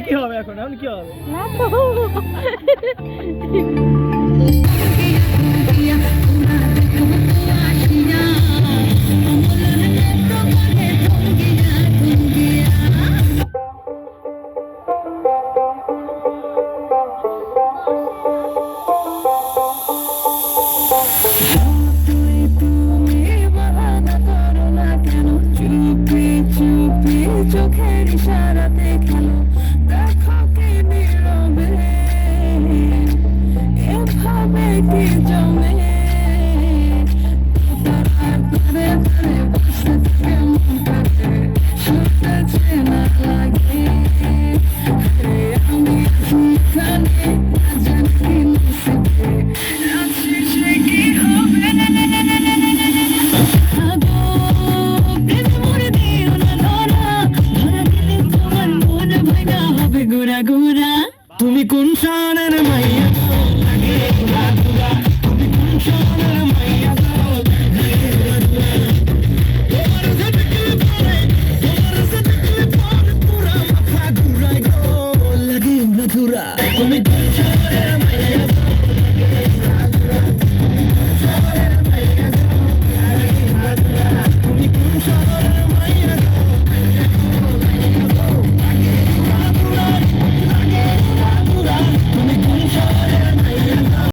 কি হবে এখন কি হবে না তো চোখের ইশারাতে খেলো দেখো কি নীরবে এভাবে কি জমে তারে তারে বসে কেমন করে শুনতেছে না লাগে আমি এখানে জানি কি নসিবে আছি সে কি হবে তুমি কোন শহরের মাইয়া তুমি কোন শহরের মাইয়া